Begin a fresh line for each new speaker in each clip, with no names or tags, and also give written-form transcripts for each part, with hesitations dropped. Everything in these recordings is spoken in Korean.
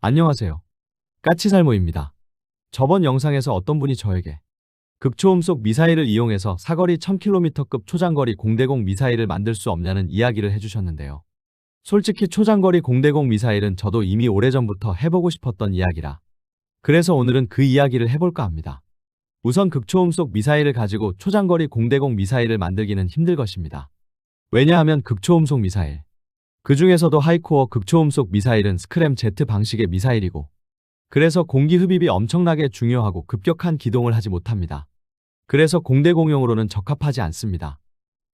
안녕하세요. 까치살모입니다. 저번 영상에서 어떤 분이 저에게 극초음 속 미사일을 이용해서 사거리 1000km급 초장거리 공대공 미사일을 만들 수 없냐는 이야기를 해주셨는데요. 솔직히 초장거리 공대공 미사일은 저도 이미 오래전부터 해보고 싶었던 이야기라. 그래서 오늘은 그 이야기를 해볼까 합니다. 우선 극초음 속 미사일을 가지고 초장거리 공대공 미사일을 만들기는 힘들 것입니다. 왜냐하면 극초음 속 미사일, 그 중에서도 하이코어 극초음 속 미사일은 스크램-Z 방식의 미사일이고, 그래서 공기 흡입이 엄청나게 중요하고 급격한 기동을 하지 못합니다. 그래서 공대공용으로는 적합하지 않습니다.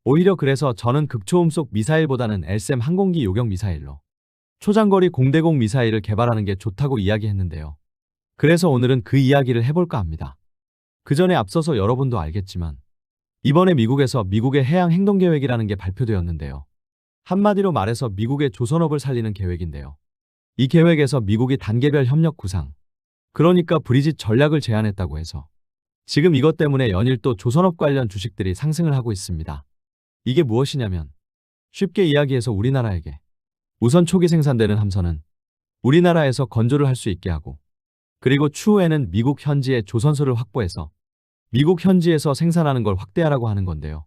오히려 그래서 저는 극초음 속 미사일보다는 LSAM 항공기 요격 미사일로 초장거리 공대공 미사일을 개발하는 게 좋다고 이야기했는데요. 그래서 오늘은 그 이야기를 해볼까 합니다. 그 전에 앞서서 여러분도 알겠지만 이번에 미국에서 미국의 해양 행동 계획이라는 게 발표되었는데요. 한마디로 말해서 미국의 조선업을 살리는 계획인데요. 이 계획에서 미국이 단계별 협력 구상, 그러니까 브리짓 전략을 제안했다고 해서 지금 이것 때문에 연일 또 조선업 관련 주식들이 상승을 하고 있습니다. 이게 무엇이냐면 쉽게 이야기해서 우리나라에게 우선 초기 생산되는 함선은 우리나라에서 건조를 할 수 있게 하고, 그리고 추후에는 미국 현지에 조선소를 확보해서 미국 현지에서 생산하는 걸 확대하라고 하는 건데요.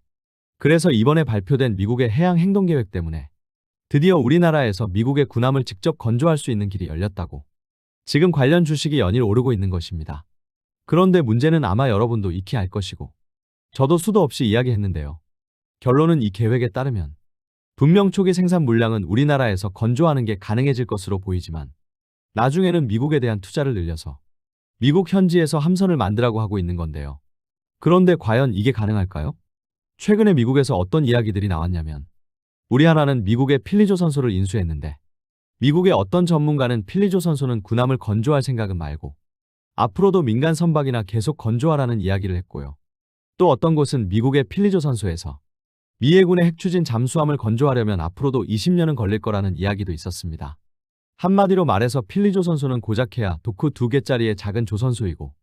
그래서 이번에 발표된 미국의 해양 행동 계획 때문에 드디어 우리나라에서 미국의 군함을 직접 건조할 수 있는 길이 열렸다고 지금 관련 주식이 연일 오르고 있는 것입니다. 그런데 문제는 아마 여러분도 익히 알 것이고 저도 수도 없이 이야기했는데요. 결론은 이 계획에 따르면 분명 초기 생산 물량은 우리나라에서 건조하는 게 가능해질 것으로 보이지만 나중에는 미국에 대한 투자를 늘려서 미국 현지에서 함선을 만들라고 하고 있는 건데요. 그런데 과연 이게 가능할까요? 최근에 미국에서 어떤 이야기들이 나왔냐면 우리나라는 미국의 필리조선소를 인수했는데 미국의 어떤 전문가는 필리조선소는 군함을 건조할 생각은 말고 앞으로도 민간 선박이나 계속 건조하라는 이야기를 했고요. 또 어떤 곳은 미국의 필리조선소에서 미 해군의 핵추진 잠수함을 건조하려면 앞으로도 20년은 걸릴 거라는 이야기도 있었습니다. 한마디로 말해서 필리조선소는 고작해야 도크 2개짜리의 작은 조선소이고,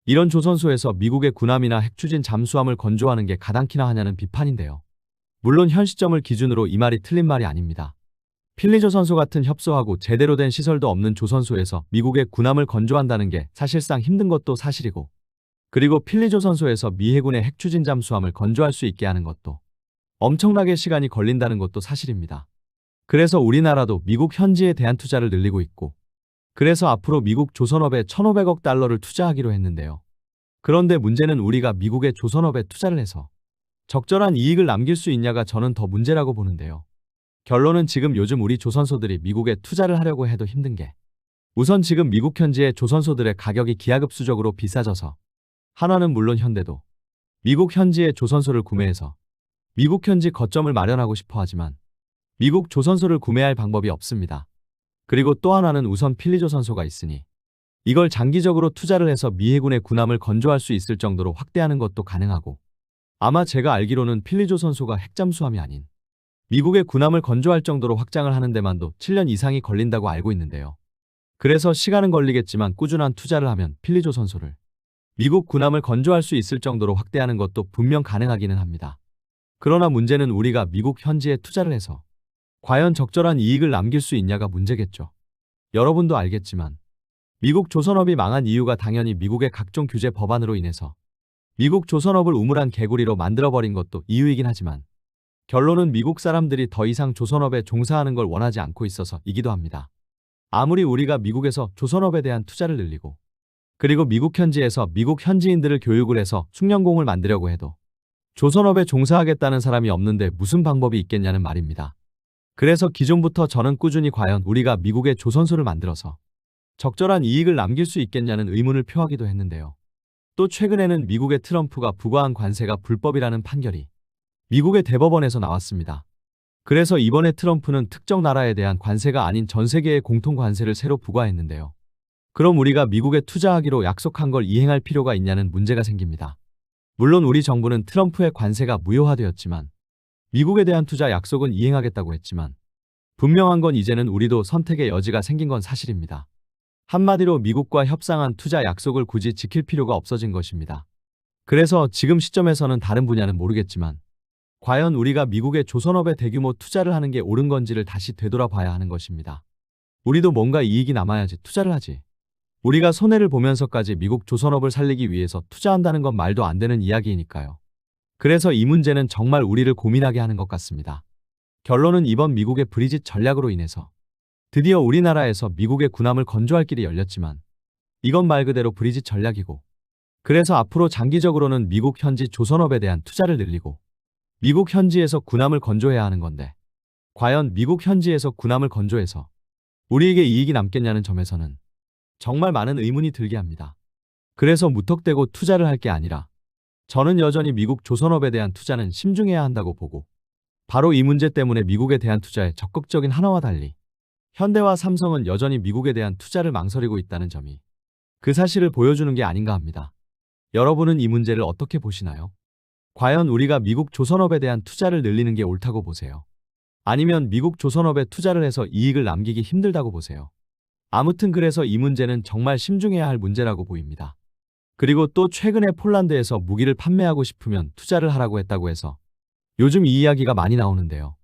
이런 조선소에서 미국의 군함이나 핵추진 잠수함을 건조하는 게 가당키나 하냐는 비판인데요. 물론 현 시점을 기준으로 이 말이 틀린 말이 아닙니다. 필리조선소 같은 협소하고 제대로 된 시설도 없는 조선소에서 미국의 군함을 건조한다는 게 사실상 힘든 것도 사실이고, 그리고 필리조선소에서 미 해군의 핵추진 잠수함을 건조할 수 있게 하는 것도 엄청나게 시간이 걸린다는 것도 사실입니다. 그래서 우리나라도 미국 현지에 대한 투자를 늘리고 있고, 그래서 앞으로 미국 조선업에 1,500억 달러를 투자하기로 했는데요. 그런데 문제는 우리가 미국의 조선업에 투자를 해서 적절한 이익을 남길 수 있냐가 저는 더 문제라고 보는데요. 결론은 지금 요즘 우리 조선소들이 미국에 투자를 하려고 해도 힘든 게, 우선 지금 미국 현지의 조선소들의 가격이 기하급수적으로 비싸져서 한화는 물론 현대도 미국 현지의 조선소를 구매해서 미국 현지 거점을 마련하고 싶어 하지만 미국 조선소를 구매할 방법이 없습니다. 그리고 또 하나는 우선 필리조선소가 있으니 이걸 장기적으로 투자를 해서 미 해군의 군함을 건조할 수 있을 정도로 확대하는 것도 가능하고, 아마 제가 알기로는 필리조선소가 핵잠수함이 아닌 미국의 군함을 건조할 정도로 확장을 하는 데만도 7년 이상이 걸린다고 알고 있는데요. 그래서 시간은 걸리겠지만 꾸준한 투자를 하면 필리조선소를 미국 군함을 건조할 수 있을 정도로 확대하는 것도 분명 가능하기는 합니다. 그러나 문제는 우리가 미국 현지에 투자를 해서 과연 적절한 이익을 남길 수 있냐가 문제겠죠. 여러분도 알겠지만 미국 조선업이 망한 이유가 당연히 미국의 각종 규제 법안으로 인해서 미국 조선업을 우물한 개구리로 만들어버린 것도 이유이긴 하지만 결론은 미국 사람들이 더 이상 조선업에 종사하는 걸 원하지 않고 있어서이기도 합니다. 아무리 우리가 미국에서 조선업에 대한 투자를 늘리고, 그리고 미국 현지에서 미국 현지인들을 교육을 해서 숙련공을 만들려고 해도 조선업에 종사하겠다는 사람이 없는데 무슨 방법이 있겠냐는 말입니다. 그래서 기존부터 저는 꾸준히 과연 우리가 미국의 조선소를 만들어서 적절한 이익을 남길 수 있겠냐는 의문을 표하기도 했는데요. 또 최근에는 미국의 트럼프가 부과한 관세가 불법이라는 판결이 미국의 대법원에서 나왔습니다. 그래서 이번에 트럼프는 특정 나라에 대한 관세가 아닌 전 세계의 공통 관세를 새로 부과했는데요. 그럼 우리가 미국에 투자하기로 약속한 걸 이행할 필요가 있냐는 문제가 생깁니다. 물론 우리 정부는 트럼프의 관세가 무효화되었지만 미국에 대한 투자 약속은 이행하겠다고 했지만 분명한 건 이제는 우리도 선택의 여지가 생긴 건 사실입니다. 한마디로 미국과 협상한 투자 약속을 굳이 지킬 필요가 없어진 것입니다. 그래서 지금 시점에서는 다른 분야는 모르겠지만 과연 우리가 미국의 조선업에 대규모 투자를 하는 게 옳은 건지를 다시 되돌아봐야 하는 것입니다. 우리도 뭔가 이익이 남아야지 투자를 하지. 우리가 손해를 보면서까지 미국 조선업을 살리기 위해서 투자한다는 건 말도 안 되는 이야기이니까요. 그래서 이 문제는 정말 우리를 고민하게 하는 것 같습니다. 결론은 이번 미국의 브리짓 전략으로 인해서 드디어 우리나라에서 미국의 군함을 건조할 길이 열렸지만 이건 말 그대로 브리짓 전략이고, 그래서 앞으로 장기적으로는 미국 현지 조선업에 대한 투자를 늘리고 미국 현지에서 군함을 건조해야 하는 건데, 과연 미국 현지에서 군함을 건조해서 우리에게 이익이 남겠냐는 점에서는 정말 많은 의문이 들게 합니다. 그래서 무턱대고 투자를 할 게 아니라 저는 여전히 미국 조선업에 대한 투자는 심중해야 한다고 보고, 바로 이 문제 때문에 미국에 대한 투자에 적극적인 하나와 달리 현대와 삼성은 여전히 미국에 대한 투자를 망설이고 있다는 점이 그 사실을 보여주는 게 아닌가 합니다. 여러분은 이 문제를 어떻게 보시나요? 과연 우리가 미국 조선업에 대한 투자를 늘리는 게 옳다고 보세요? 아니면 미국 조선업에 투자를 해서 이익을 남기기 힘들다고 보세요? 아무튼 그래서 이 문제는 정말 심중해야 할 문제라고 보입니다. 그리고 또 최근에 폴란드에서 무기를 판매하고 싶으면 투자를 하라고 했다고 해서 요즘 이 이야기가 많이 나오는데요.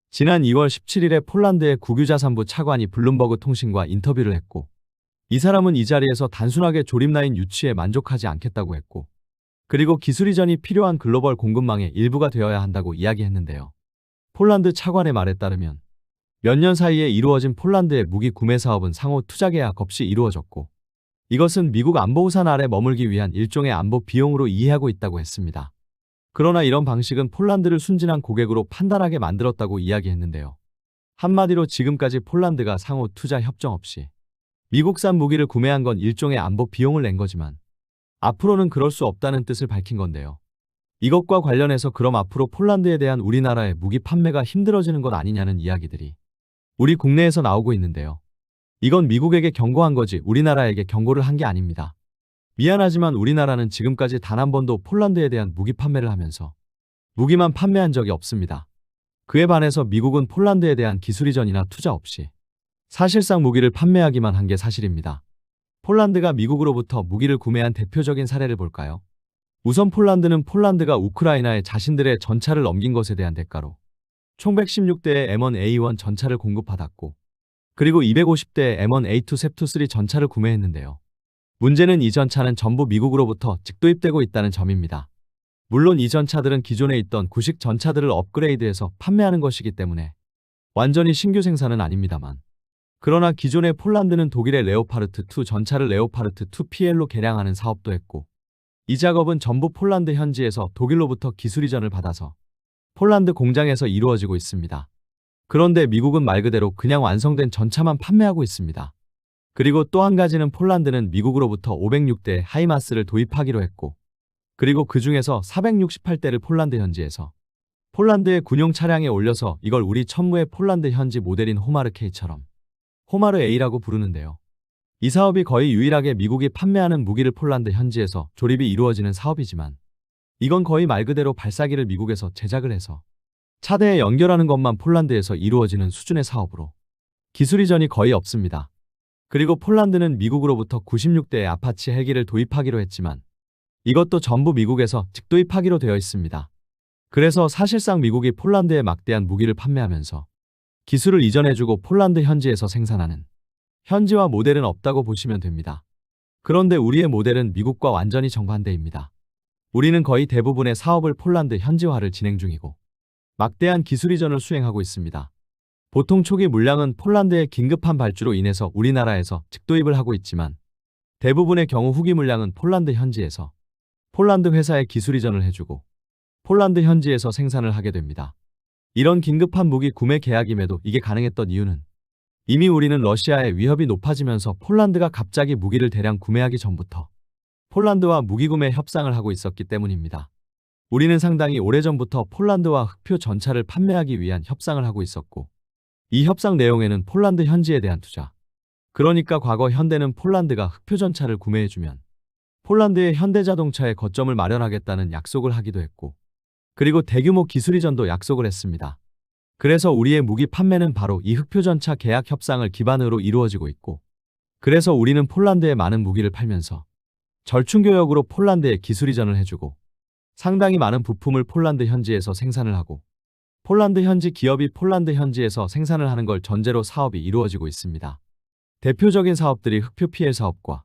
지난 2월 17일에 폴란드의 국유자산부 차관이 블룸버그 통신과 인터뷰를 했고, 이 사람은 이 자리에서 단순하게 조립라인 유치에 만족하지 않겠다고 했고, 그리고 기술 이전이 필요한 글로벌 공급망의 일부가 되어야 한다고 이야기했는데요. 폴란드 차관의 말에 따르면 몇 년 사이에 이루어진 폴란드의 무기 구매 사업은 상호 투자 계약 없이 이루어졌고, 이것은 미국 안보 우산 아래 머물기 위한 일종의 안보 비용으로 이해하고 있다고 했습니다. 그러나 이런 방식은 폴란드를 순진한 고객으로 판단하게 만들었다고 이야기했는데요. 한마디로 지금까지 폴란드가 상호 투자 협정 없이 미국산 무기를 구매한 건 일종의 안보 비용을 낸 거지만 앞으로는 그럴 수 없다는 뜻을 밝힌 건데요. 이것과 관련해서 그럼 앞으로 폴란드에 대한 우리나라의 무기 판매가 힘들어지는 것 아니냐는 이야기들이 우리 국내에서 나오고 있는데요. 이건 미국에게 경고한 거지 우리나라에게 경고를 한 게 아닙니다. 미안하지만 우리나라는 지금까지 단 한 번도 폴란드에 대한 무기 판매를 하면서 무기만 판매한 적이 없습니다. 그에 반해서 미국은 폴란드에 대한 기술 이전이나 투자 없이 사실상 무기를 판매하기만 한 게 사실입니다. 폴란드가 미국으로부터 무기를 구매한 대표적인 사례를 볼까요? 우선 폴란드가 우크라이나에 자신들의 전차를 넘긴 것에 대한 대가로 총 116대의 M1A1 전차를 공급받았고, 그리고 250대의 M1A2 셉투3 전차를 구매했는데요. 문제는 이 전차는 전부 미국으로부터 직도입되고 있다는 점입니다. 물론 이 전차들은 기존에 있던 구식 전차들을 업그레이드해서 판매하는 것이기 때문에 완전히 신규 생산은 아닙니다만, 그러나 기존의 폴란드는 독일의 레오파르트2 전차를 레오파르트2PL로 개량하는 사업도 했고, 이 작업은 전부 폴란드 현지에서 독일로부터 기술 이전을 받아서 폴란드 공장에서 이루어지고 있습니다. 그런데 미국은 말 그대로 그냥 완성된 전차만 판매하고 있습니다. 그리고 또 한 가지는 폴란드는 미국으로부터 506대 하이마스를 도입하기로 했고, 그리고 그 중에서 468대를 폴란드 현지에서 폴란드의 군용 차량에 올려서 이걸 우리 천무의 폴란드 현지 모델인 호마르 K처럼 호마르 A라고 부르는데요. 이 사업이 거의 유일하게 미국이 판매하는 무기를 폴란드 현지에서 조립이 이루어지는 사업이지만, 이건 거의 말 그대로 발사기를 미국에서 제작을 해서 차대에 연결하는 것만 폴란드에서 이루어지는 수준의 사업으로 기술 이전이 거의 없습니다. 그리고 폴란드는 미국으로부터 96대의 아파치 헬기를 도입하기로 했지만 이것도 전부 미국에서 직도입하기로 되어 있습니다. 그래서 사실상 미국이 폴란드에 막대한 무기를 판매하면서 기술을 이전해주고 폴란드 현지에서 생산하는 현지화 모델은 없다고 보시면 됩니다. 그런데 우리의 모델은 미국과 완전히 정반대입니다. 우리는 거의 대부분의 사업을 폴란드 현지화를 진행 중이고 막대한 기술 이전을 수행하고 있습니다. 보통 초기 물량은 폴란드의 긴급한 발주로 인해서 우리나라에서 직도입을 하고 있지만, 대부분의 경우 후기 물량은 폴란드 현지에서 폴란드 회사에 기술 이전을 해주고 폴란드 현지에서 생산을 하게 됩니다. 이런 긴급한 무기 구매 계약임에도 이게 가능했던 이유는 이미 우리는 러시아의 위협이 높아지면서 폴란드가 갑자기 무기를 대량 구매하기 전부터 폴란드와 무기 구매 협상을 하고 있었기 때문입니다. 우리는 상당히 오래전부터 폴란드와 흑표 전차를 판매하기 위한 협상을 하고 있었고, 이 협상 내용에는 폴란드 현지에 대한 투자, 그러니까 과거 현대는 폴란드가 흑표 전차를 구매해주면 폴란드의 현대자동차에 거점을 마련하겠다는 약속을 하기도 했고, 그리고 대규모 기술 이전도 약속을 했습니다. 그래서 우리의 무기 판매는 바로 이 흑표 전차 계약 협상을 기반으로 이루어지고 있고, 그래서 우리는 폴란드에 많은 무기를 팔면서 절충교역으로 폴란드에 기술 이전을 해주고 상당히 많은 부품을 폴란드 현지에서 생산을 하고 폴란드 현지 기업이 폴란드 현지에서 생산을 하는 걸 전제로 사업이 이루어지고 있습니다. 대표적인 사업들이 흑표 PL 사업과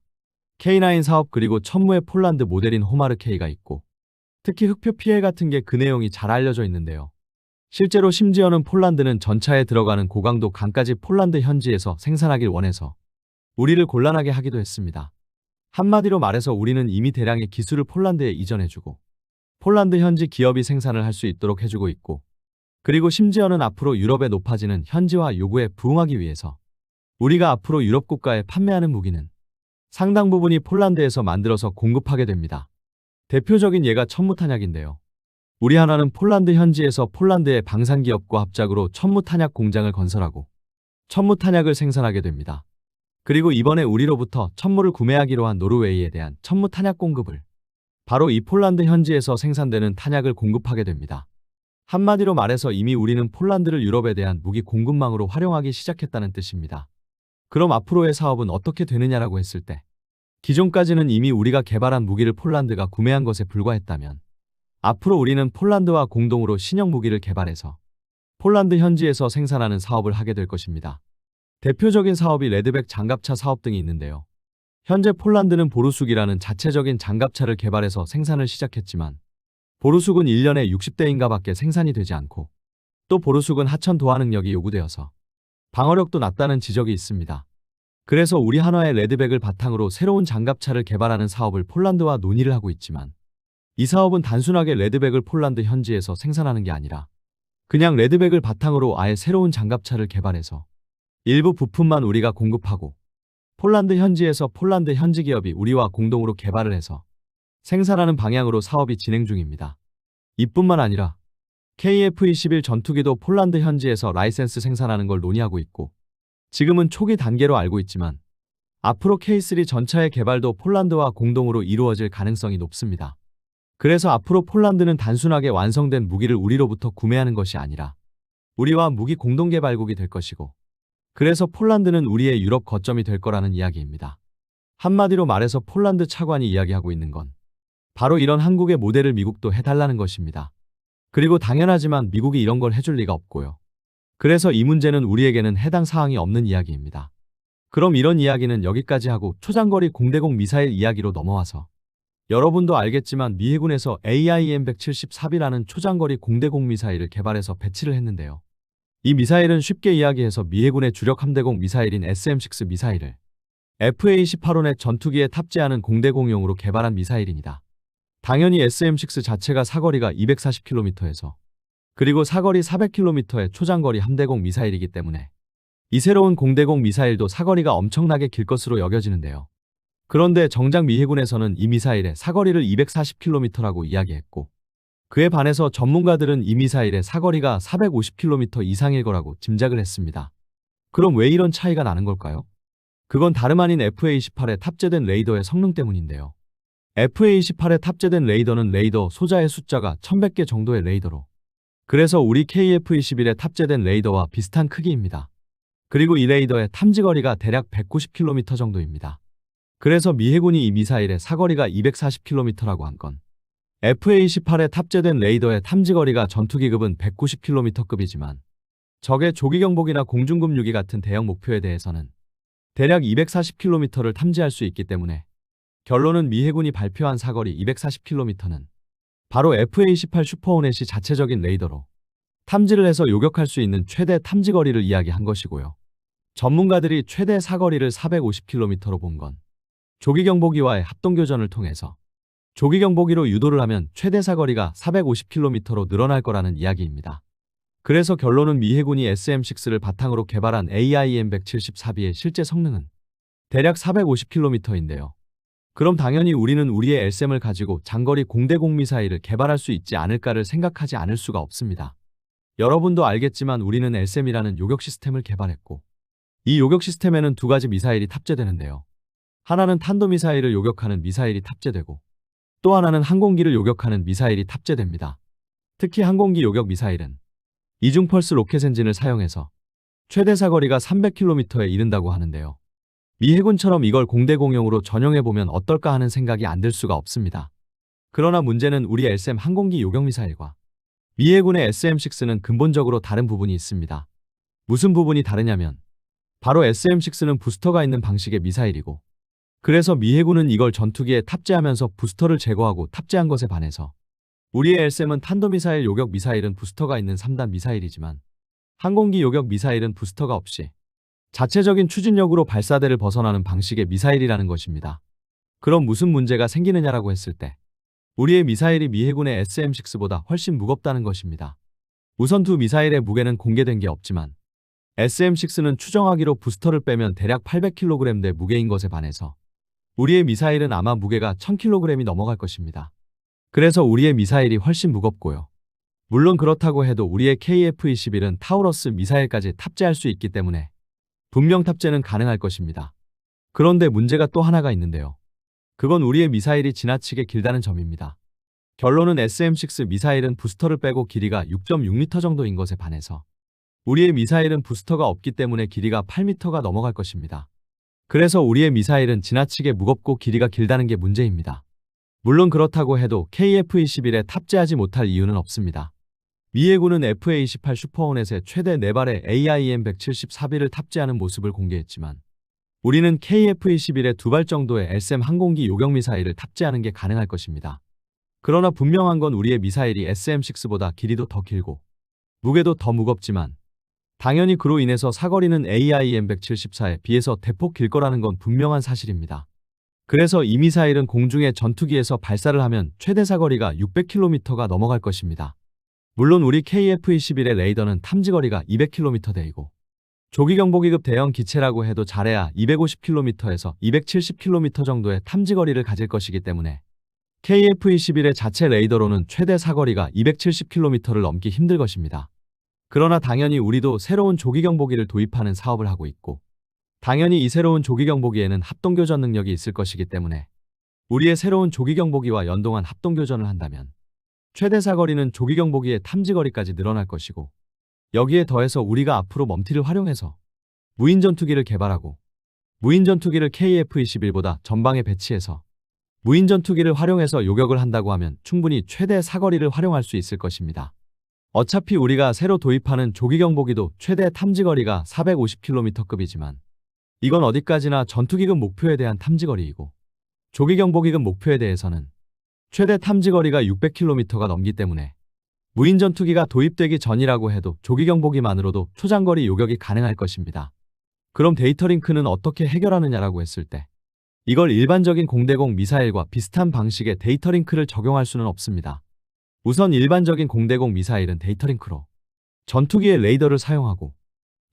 K9 사업 그리고 천무의 폴란드 모델인 호마르 K가 있고 특히 흑표 PL 같은 게 그 내용이 잘 알려져 있는데요. 실제로 심지어는 폴란드는 전차에 들어가는 고강도 강까지 폴란드 현지에서 생산하길 원해서 우리를 곤란하게 하기도 했습니다. 한마디로 말해서 우리는 이미 대량의 기술을 폴란드에 이전해주고 폴란드 현지 기업이 생산을 할 수 있도록 해주고 있고 그리고 심지어는 앞으로 유럽에 높아지는 현지화 요구에 부응하기 위해서 우리가 앞으로 유럽 국가에 판매하는 무기는 상당 부분이 폴란드에서 만들어서 공급하게 됩니다. 대표적인 예가 천무탄약인데요. 우리 하나는 폴란드 현지에서 폴란드의 방산기업과 합작으로 천무탄약 공장을 건설하고 천무탄약을 생산하게 됩니다. 그리고 이번에 우리로부터 천무를 구매하기로 한 노르웨이에 대한 천무탄약 공급을 바로 이 폴란드 현지에서 생산되는 탄약을 공급하게 됩니다. 한마디로 말해서 이미 우리는 폴란드를 유럽에 대한 무기 공급망으로 활용하기 시작했다는 뜻입니다. 그럼 앞으로의 사업은 어떻게 되느냐라고 했을 때 기존까지는 이미 우리가 개발한 무기를 폴란드가 구매한 것에 불과했다면 앞으로 우리는 폴란드와 공동으로 신형 무기를 개발해서 폴란드 현지에서 생산하는 사업을 하게 될 것입니다. 대표적인 사업이 레드백 장갑차 사업 등이 있는데요. 현재 폴란드는 보루숙이라는 자체적인 장갑차를 개발해서 생산을 시작했지만 보루숙은 1년에 60대인가 밖에 생산이 되지 않고 또 보루숙은 하천 도하 능력이 요구되어서 방어력도 낮다는 지적이 있습니다. 그래서 우리 한화의 레드백을 바탕으로 새로운 장갑차를 개발하는 사업을 폴란드와 논의를 하고 있지만 이 사업은 단순하게 레드백을 폴란드 현지에서 생산하는 게 아니라 그냥 레드백을 바탕으로 아예 새로운 장갑차를 개발해서 일부 부품만 우리가 공급하고 폴란드 현지에서 폴란드 현지 기업이 우리와 공동으로 개발을 해서 생산하는 방향으로 사업이 진행 중입니다. 이뿐만 아니라 KF-21 전투기도 폴란드 현지에서 라이센스 생산하는 걸 논의하고 있고 지금은 초기 단계로 알고 있지만 앞으로 K3 전차의 개발도 폴란드와 공동으로 이루어질 가능성이 높습니다. 그래서 앞으로 폴란드는 단순하게 완성된 무기를 우리로부터 구매하는 것이 아니라 우리와 무기 공동 개발국이 될 것이고 그래서 폴란드는 우리의 유럽 거점이 될 거라는 이야기입니다. 한마디로 말해서 폴란드 차관이 이야기하고 있는 건 바로 이런 한국의 모델을 미국도 해달라는 것입니다. 그리고 당연하지만 미국이 이런 걸 해줄 리가 없고요. 그래서 이 문제는 우리에게는 해당 사항이 없는 이야기입니다. 그럼 이런 이야기는 여기까지 하고 초장거리 공대공 미사일 이야기로 넘어와서 여러분도 알겠지만 미 해군에서 AIM-174B라는 초장거리 공대공 미사일을 개발해서 배치를 했는데요. 이 미사일은 쉽게 이야기해서 미 해군의 주력 함대공 미사일인 SM-6 미사일을 FA-18의 전투기에 탑재하는 공대공용으로 개발한 미사일입니다. 당연히 SM-6 자체가 사거리가 240km에서 그리고 사거리 400km의 초장거리 함대공 미사일이기 때문에 이 새로운 공대공 미사일도 사거리가 엄청나게 길 것으로 여겨지는데요. 그런데 정작 미 해군에서는 이 미사일의 사거리를 240km라고 이야기했고 그에 반해서 전문가들은 이 미사일의 사거리가 450km 이상일 거라고 짐작을 했습니다. 그럼 왜 이런 차이가 나는 걸까요? 그건 다름 아닌 FA-18에 탑재된 레이더의 성능 때문인데요. FA-18에 탑재된 레이더는 레이더 소자의 숫자가 1100개 정도의 레이더로 그래서 우리 KF-21에 탑재된 레이더와 비슷한 크기입니다. 그리고 이 레이더의 탐지거리가 대략 190km 정도입니다. 그래서 미 해군이 이 미사일의 사거리가 240km라고 한 건 FA-18에 탑재된 레이더의 탐지거리가 전투기급은 190km급이지만 적의 조기경보기나 공중급유기 같은 대형 목표에 대해서는 대략 240km를 탐지할 수 있기 때문에 결론은 미 해군이 발표한 사거리 240km는 바로 FA-18 슈퍼호넷이 자체적인 레이더로 탐지를 해서 요격할 수 있는 최대 탐지거리를 이야기한 것이고요. 전문가들이 최대 사거리를 450km로 본 건 조기경보기와의 합동교전을 통해서 조기경보기로 유도를 하면 최대 사거리가 450km로 늘어날 거라는 이야기입니다. 그래서 결론은 미 해군이 SM-6를 바탕으로 개발한 AIM-174B의 실제 성능은 대략 450km인데요. 그럼 당연히 우리는 우리의 LSAM을 가지고 장거리 공대공 미사일을 개발할 수 있지 않을까를 생각하지 않을 수가 없습니다. 여러분도 알겠지만 우리는 LSAM이라는 요격 시스템을 개발했고 이 요격 시스템에는 두 가지 미사일이 탑재되는데요. 하나는 탄도미사일을 요격하는 미사일이 탑재되고 또 하나는 항공기를 요격하는 미사일이 탑재됩니다. 특히 항공기 요격 미사일은 이중펄스 로켓 엔진을 사용해서 최대 사거리가 300km에 이른다고 하는데요. 미 해군처럼 이걸 공대공용으로 전용해보면 어떨까 하는 생각이 안 들 수가 없습니다. 그러나 문제는 우리 LSAM 항공기 요격 미사일과 미 해군의 SM-6는 근본적으로 다른 부분이 있습니다. 무슨 부분이 다르냐면 바로 SM-6는 부스터가 있는 방식의 미사일이고, 그래서 미 해군은 이걸 전투기에 탑재하면서 부스터를 제거하고 탑재한 것에 반해서 우리의 LSAM은 탄도미사일 요격 미사일은 부스터가 있는 3단 미사일이지만 항공기 요격 미사일은 부스터가 없이 자체적인 추진력으로 발사대를 벗어나는 방식의 미사일이라는 것입니다. 그럼 무슨 문제가 생기느냐라고 했을 때 우리의 미사일이 미 해군의 SM-6보다 훨씬 무겁다는 것입니다. 우선 두 미사일의 무게는 공개된 게 없지만 SM-6는 추정하기로 부스터를 빼면 대략 800kg대 무게인 것에 반해서 우리의 미사일은 아마 무게가 1000kg이 넘어갈 것입니다. 그래서 우리의 미사일이 훨씬 무겁고요. 물론 그렇다고 해도 우리의 KF-21은 타우러스 미사일까지 탑재할 수 있기 때문에 분명 탑재는 가능할 것입니다. 그런데 문제가 또 하나가 있는데요. 그건 우리의 미사일이 지나치게 길다는 점입니다. 결론은 SM-6 미사일은 부스터를 빼고 길이가 6.6m 정도인 것에 반해서 우리의 미사일은 부스터가 없기 때문에 길이가 8m가 넘어갈 것입니다. 그래서 우리의 미사일은 지나치게 무겁고 길이가 길다는 게 문제입니다. 물론 그렇다고 해도 KF-21에 탑재하지 못할 이유는 없습니다. 미 해군은 FA-28 슈퍼호넷에 최대 4발의 AIM-174B를 탑재하는 모습을 공개했지만 우리는 KF-21에 2발 정도의 LSAM 항공기 요격 미사일을 탑재하는 게 가능할 것입니다. 그러나 분명한 건 우리의 미사일이 SM-6보다 길이도 더 길고 무게도 더 무겁지만 당연히 그로 인해서 사거리는 AIM-174에 비해서 대폭 길 거라는 건 분명한 사실입니다. 그래서 이 미사일은 공중의 전투기에서 발사를 하면 최대 사거리가 600km가 넘어갈 것입니다. 물론 우리 KF-21의 레이더는 탐지거리가 200km대이고 조기경보기급 대형 기체라고 해도 잘해야 250km에서 270km 정도의 탐지거리를 가질 것이기 때문에 KF-21의 자체 레이더로는 최대 사거리가 270km를 넘기 힘들 것입니다. 그러나 당연히 우리도 새로운 조기경보기를 도입하는 사업을 하고 있고 당연히 이 새로운 조기경보기에는 합동교전 능력이 있을 것이기 때문에 우리의 새로운 조기경보기와 연동한 합동교전을 한다면 최대 사거리는 조기경보기의 탐지거리까지 늘어날 것이고 여기에 더해서 우리가 앞으로 멈티를 활용해서 무인전투기를 개발하고 무인전투기를 KF-21보다 전방에 배치해서 무인전투기를 활용해서 요격을 한다고 하면 충분히 최대 사거리를 활용할 수 있을 것입니다. 어차피 우리가 새로 도입하는 조기경보기도 최대 탐지거리가 450km급이지만 이건 어디까지나 전투기급 목표에 대한 탐지거리이고 조기경보기급 목표에 대해서는 최대 탐지거리가 600km가 넘기 때문에 무인전투기가 도입되기 전이라고 해도 조기경보기만으로도 초장거리 요격이 가능할 것입니다. 그럼 데이터링크는 어떻게 해결하느냐라고 했을 때 이걸 일반적인 공대공 미사일과 비슷한 방식의 데이터링크를 적용할 수는 없습니다. 우선 일반적인 공대공 미사일은 데이터링크로 전투기의 레이더를 사용하고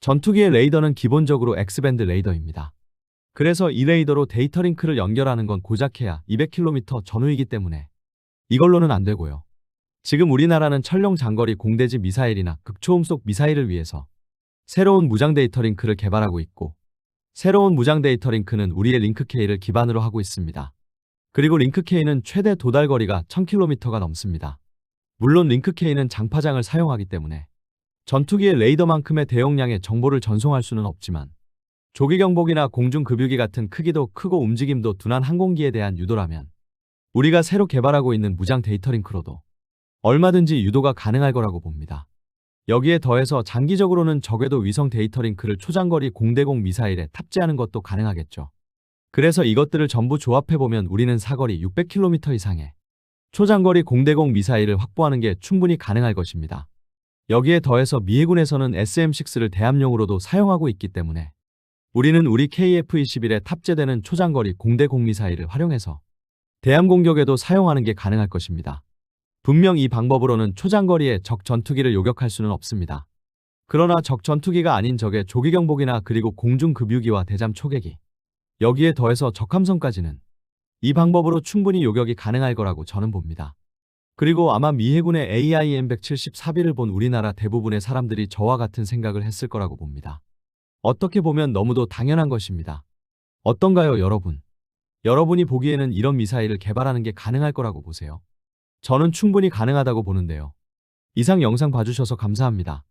전투기의 레이더는 기본적으로 X밴드 레이더입니다. 그래서 이 레이더로 데이터링크를 연결하는 건 고작해야 200km 전후이기 때문에 이걸로는 안 되고요. 지금 우리나라는 철룡 장거리 공대지 미사일이나 극초음속 미사일을 위해서 새로운 무장 데이터링크를 개발하고 있고 새로운 무장 데이터링크는 우리의 링크K를 기반으로 하고 있습니다. 그리고 링크K는 최대 도달거리가 1000km가 넘습니다. 물론 링크K는 장파장을 사용하기 때문에 전투기의 레이더만큼의 대용량의 정보를 전송할 수는 없지만 조기경보기나 공중급유기 같은 크기도 크고 움직임도 둔한 항공기에 대한 유도라면 우리가 새로 개발하고 있는 무장 데이터링크로도 얼마든지 유도가 가능할 거라고 봅니다. 여기에 더해서 장기적으로는 적외도 위성 데이터링크를 초장거리 공대공 미사일에 탑재하는 것도 가능하겠죠. 그래서 이것들을 전부 조합해보면 우리는 사거리 600km 이상의 초장거리 공대공 미사일을 확보하는 게 충분히 가능할 것입니다. 여기에 더해서 미 해군에서는 SM-6를 대함용으로도 사용하고 있기 때문에 우리는 우리 KF-21에 탑재되는 초장거리 공대공 미사일을 활용해서 대함 공격에도 사용하는 게 가능할 것입니다. 분명 이 방법으로는 초장거리의 적 전투기를 요격할 수는 없습니다. 그러나 적 전투기가 아닌 적의 조기경보기나 그리고 공중급유기와 대잠 초계기, 여기에 더해서 적함선까지는 이 방법으로 충분히 요격이 가능할 거라고 저는 봅니다. 그리고 아마 미 해군의 AIM-174B를 본 우리나라 대부분의 사람들이 저와 같은 생각을 했을 거라고 봅니다. 어떻게 보면 너무도 당연한 것입니다. 어떤가요, 여러분? 여러분이 보기에는 이런 미사일을 개발하는 게 가능할 거라고 보세요? 저는 충분히 가능하다고 보는데요. 이상 영상 봐주셔서 감사합니다.